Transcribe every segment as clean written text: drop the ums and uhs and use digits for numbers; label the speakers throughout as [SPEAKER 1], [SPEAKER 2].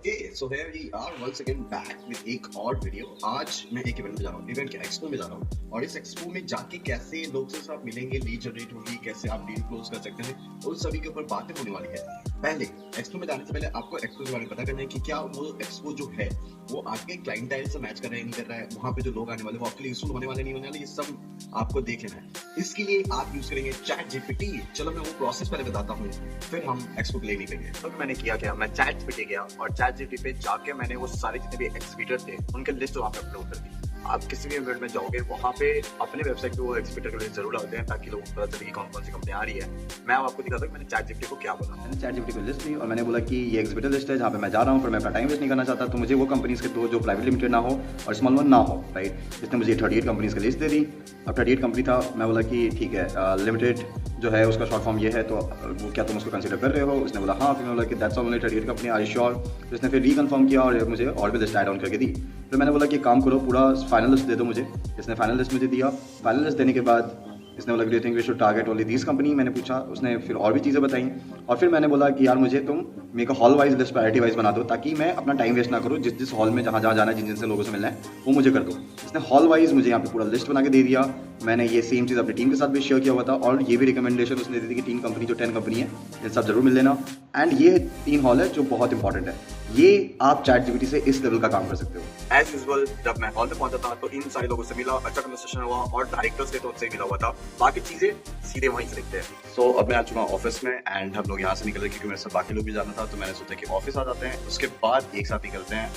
[SPEAKER 1] Okay, so here we are once again back with एक और video. आज मैं एक इवेंट में जा रहा हूँ, इवेंट के एक्सपो में जा रहा हूँ और इस एक्सपो में जाके कैसे लोग से आप मिलेंगे, लीड जनरेट होगी, कैसे आप डील क्लोज कर सकते हैं, उन सभी के ऊपर बातें होने वाली है। पहले एक्सपो में जाने से पहले आपको एक्सपो के बारे में पता करना है कि क्या वो एक्सपो जो है वो आपके क्लाइंटाइल से मैच कर रहा है, नहीं कर रहा है, वहाँ पे जो लोग आने वाले वो आपके लिए यूजफुल होने वाले, नहीं होने वाले, ये सब आपको देख लेना है। इसके लिए आप यूज करेंगे चैट जीपीटी। चलो मैं वो प्रोसेस पहले बताता हूँ, फिर हम एक्सपो के लिए निकलेंगे। तो मैंने किया क्या, मैं चैट जीपीटी गया और चैट जीपीटी पे जाके मैंने वो सारे जितने भी एग्जीबिटर थे उनके लिस्ट वहाँ पे अपलोड कर दी। आप किसी भी इवेंट में जाओगे वहाँ पे अपने वेबसाइट पे वो एग्जीबिटर के लिस्ट जरूर डालते हैं ताकि लोगों को पता चले कि कौन कौन सी कंपनी आ रही है। मैं आपको दिखाता हूँ मैंने चैट जीपीटी को क्या बोला।
[SPEAKER 2] मैंने चैट जीपीटी को लिस्ट दी और मैंने बोला कि ये एग्जीबिटर लिस्ट है जहाँ पे मैं जा रहा हूँ, पर मैं अपना टाइम वेस्ट नहीं करना चाहता, तो मुझे वो कंपनीज के दो जो प्राइवेट लिमिटेड ना हो और स्मॉल वन ना हो, राइट। इसने मुझे 38 कंपनीज की लिस्ट दे दी। अब 38 कंपनी था, मैं बोला कि ठीक है, लिमिटेड जो है उसका शॉर्ट फॉर्म ये है, तो वो क्या तुम उसको कंसीडर कर रहे हो? उसने बोला हाँ। फिर मैं बोला कि that's only 38 company, are you sure? तो इसने फिर रीकन्फर्म किया और मुझे और भी लिस्ट ऐड ऑन करके दी। फिर मैंने बोला कि काम करो, पूरा फाइनल लिस्ट दे दो मुझे। इसने फाइनल लिस्ट मुझे दिया। फाइनल लिस्ट देने के बाद इसने बोला do you think we should target only this company? मैंने पूछा, उसने फिर और भी चीज़ें बताई और फिर मैंने बोला कि यार मुझे तुम मेरे को hall wise list priority wise बना दो ताकि मैं अपना टाइम वेस्ट ना करूँ, जिस जिस हॉल में जहाँ जहाँ जाना है, जिन जिन से लोगों से मिलना है वो मुझे कर दो। इसने हॉल वाइज मुझे यहाँ पे पूरा लिस्ट बना के दे दिया। मैंने ये सेम चीज़ अपनी टीम के साथ भी शेयर किया हुआ था और ये भी रिकमेंडेशन उसने दी थी कि 3 कंपनी जो 10 कंपनी है इन सब जरूर मिल लेना। एंड ये 3 हॉल है जो बहुत इंपॉर्टेंट है, ये आप चैट जीपीटी से इस लेवल का काम कर सकते हो।
[SPEAKER 1] एज यूजुअल जब मैं हॉल में पहुंचा था तो इन सारे लोगों से मिला, अच्छा कन्वर्सेशन हुआ और डायरेक्टर्स थे तो उनसे मिला हुआ था। बाकी चीजें सीधे वहीं से लिखते हैं। सो अब मैं आ चुका हूँ ऑफिस में एंड हम लोग यहाँ से निकल रहे क्योंकि मेरे साथ बाकी लोग भी जाना था, तो मैंने सोचा कि ऑफिस आ जाते हैं, उसके बाद एक साथ निकलते हैं।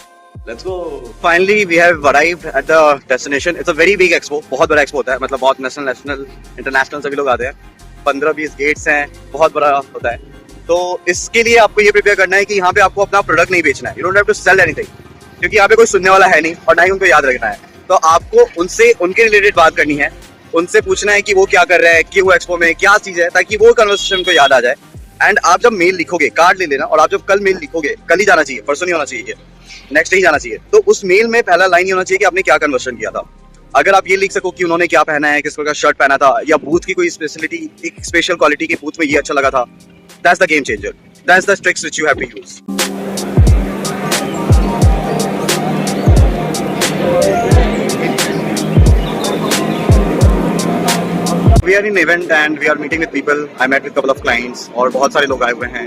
[SPEAKER 1] Let's go. Finally, we have arrived at the destination. It's a very big expo. बहुत बड़ा expo होता है, मतलब बहुत नेशनल, इंटरनेशनल सभी लोग आते हैं। 15-20 गेट्स हैं, बहुत बड़ा होता है। तो इसके लिए आपको ये प्रिपेयर करना है कि यहाँ पे आपको अपना प्रोडक्ट नहीं बेचना है। You don't have to sell anything, क्योंकि यहाँ पे कोई सुनने वाला है नहीं और ना ही उनको याद रखना है। तो आपको उनसे उनके रिलेटेड बात करनी है, उनसे पूछना है कि वो क्या कर रहे हैं, कि वो एक्सपो में क्या चीज है, ताकि वो कन्वर्सेशन को याद आ जाए। एंड आप जब मेल लिखोगे, कार्ड ले लेना, और आप जब कल मेल लिखोगे, कल ही जाना चाहिए, परसों नहीं होना चाहिए, नेक्स्ट डे ही जाना चाहिए। तो उस मेल में पहला लाइन ये होना चाहिए कि आपने क्या कन्वर्शन किया था। अगर आप ये लिख सको कि उन्होंने क्या पहना है, किस प्रकार का शर्ट पहना था, या बूथ की कोई स्पेशलिटी, एक स्पेशल क्वालिटी के बूथ में ये अच्छा लगा था, that's the game changer, that's the tricks which you have to use. We are in event and we are meeting with people. I met with couple of clients और बहुत सारे लोग आए हुए हैं।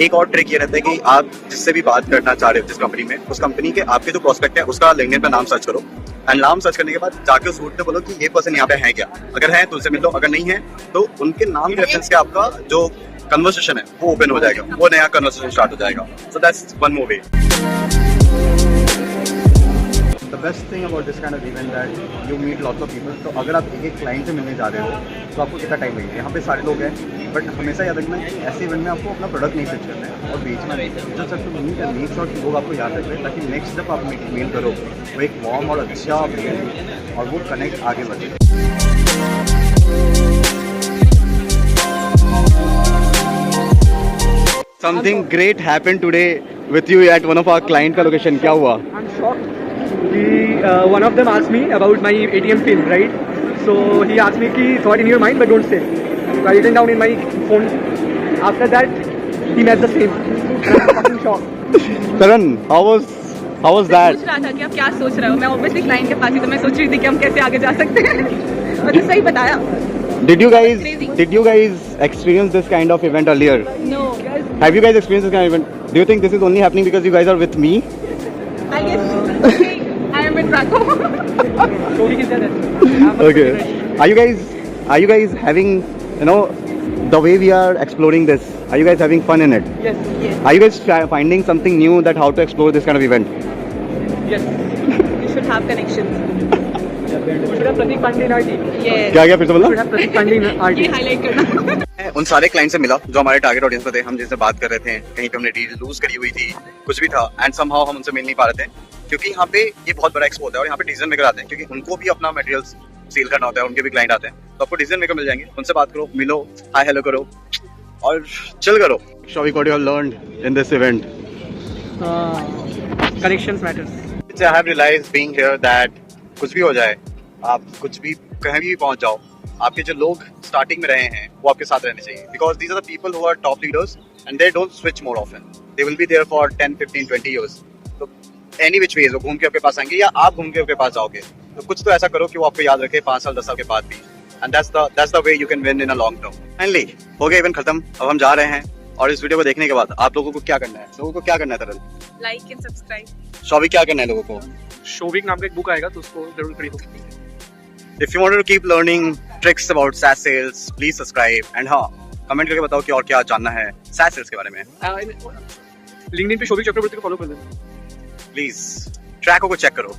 [SPEAKER 1] एक और ट्रिक ये रहता है कि आप जिससे भी बात करना चाह रहे हो जिस कंपनी में, उस कंपनी के आपके जो प्रोस्पेक्ट है उसका लिंक्डइन पे नाम सर्च करो एंड नाम सर्च करने के बाद जाके उस रूट पे बोलो कि ये पर्सन यहाँ पे है क्या, अगर है तो उनसे मिल लो, अगर नहीं है तो उनके नाम के रेफरेंस से आपका जो कन्वर्सेशन है वो ओपन हो जाएगा, वो नया कन्वर्सेशन स्टार्ट हो जाएगा। So that's one more way.
[SPEAKER 2] The best thing about this kind of event that you meet lots of people. तो अगर आप एक क्लाइंट से मिलने जा रहे हो तो आपको कितना टाइम लगेगा? यहाँ पे सारे लोग हैं, बट हमेशा याद रखना है कि ऐसे इवेंट में आपको अपना प्रोडक्ट नहीं पिच करना है और बेचना नहीं है। जो सब मीट है, मेक श्योर कि लोग आपको याद रख रहे हैं ताकि नेक्स्ट जब आप मेल करो वो एक वार्म और अच्छा मेल और वो कनेक्ट आगे बढ़े। Something great happened today with you at one of our client का location. क्या हुआ?
[SPEAKER 3] I'm shocked. One of them asked me about my ATM pin, right? So he asked me ki thought in your mind but don't say. So I written down in my phone. After that, he made the same. And I'm fucking shocked.
[SPEAKER 2] Karan, how was that?
[SPEAKER 4] पूछ रहा था कि आप क्या सोच रहे हो। मैं ऑब्वियसली क्लाइंट के पास ही, तो मैं सोच रही थी कि हम कैसे आगे जा सकते हैं। और तो सही बताया।
[SPEAKER 2] Did you guys experience this kind of event earlier?
[SPEAKER 4] No,
[SPEAKER 2] Have you guys experienced this kind of event? Do you think this is only happening because you guys are with me?
[SPEAKER 4] I guess I am with Raghu.
[SPEAKER 3] So he said that.
[SPEAKER 2] Okay. Are you guys having, the way we are exploring this, are you guys having fun in it?
[SPEAKER 3] Yes.
[SPEAKER 2] Are you guys finding something new that how to explore this kind of event?
[SPEAKER 3] Yes.
[SPEAKER 4] You should have connections.
[SPEAKER 3] We should have Pratik Pandey in our team.
[SPEAKER 4] Yes.
[SPEAKER 2] क्या फिर से
[SPEAKER 3] We
[SPEAKER 2] बोला?
[SPEAKER 3] should have Pratik Pandey in our
[SPEAKER 4] ये
[SPEAKER 3] team.
[SPEAKER 4] Highlight करना।
[SPEAKER 1] मैं उन सारे client से मिला जो हमारे टारगेट ऑडियंस पे थे, हम जिनसे बात कर रहे थे, कहीं पे हमने डील लूज करी हुई थी, कुछ भी था, एंड समहाउ हम उनसे मिल नहीं पा रहे थे क्योंकि यहाँ पे ये बहुत बड़ा एक्सपो होता है और यहाँ पे डिसीजन मेकर आते हैं क्योंकि उनको भी अपना मटेरियल्स सेल करना होता है, उनके भी क्लाइंट आते हैं, तो आपको डिसीजन मेकर मिल जाएंगे। उनसे बात करो, मिलो, हाय हेलो करो और चिल करो। Shall what you have learned in this event?
[SPEAKER 3] Connections matters.
[SPEAKER 1] I have realized being here that कुछ भी हो जाए, आप कुछ भी कहीं भी पहुंच जाओ, आपके जो लोग स्टार्टिंग में रहे हैं वो आपके साथ रहने चाहिए, because these are the people who are top leaders and they don't switch more often, they will be there for 10, 15, 20 years. तो एनी विच वेज वो घूम के आपके पास आएंगे या आप घूम के आपके पास जाओगे. तो कुछ तो ऐसा करो कि वो आपको याद रखे 5 साल 10 साल के बाद भी. And that's the way you can win in a long term. Finally, हो गया इवेंट खत्म. अब हम जा रहे हैं और इस वीडियो को देखने के बाद आप लोगों को क्या करना है? लोगों को क्या करना है तरल?
[SPEAKER 4] Like and subscribe.
[SPEAKER 1] शॉबी क्या करना है लोगों को?
[SPEAKER 3] शोविक नाम का एक बुक आएगा तो उसको जरूर खरीदो.
[SPEAKER 1] If you want to keep learning tricks about SaaS sales, please subscribe. And हाँ, कमेंट करके बताओ कि और क्या जानना है SaaS sales के बारे में.
[SPEAKER 3] लिंक्डइन पे शोविक चक्रवर्ती को फॉलो कर लेना.
[SPEAKER 1] प्लीज ट्रैकों को चेक करो.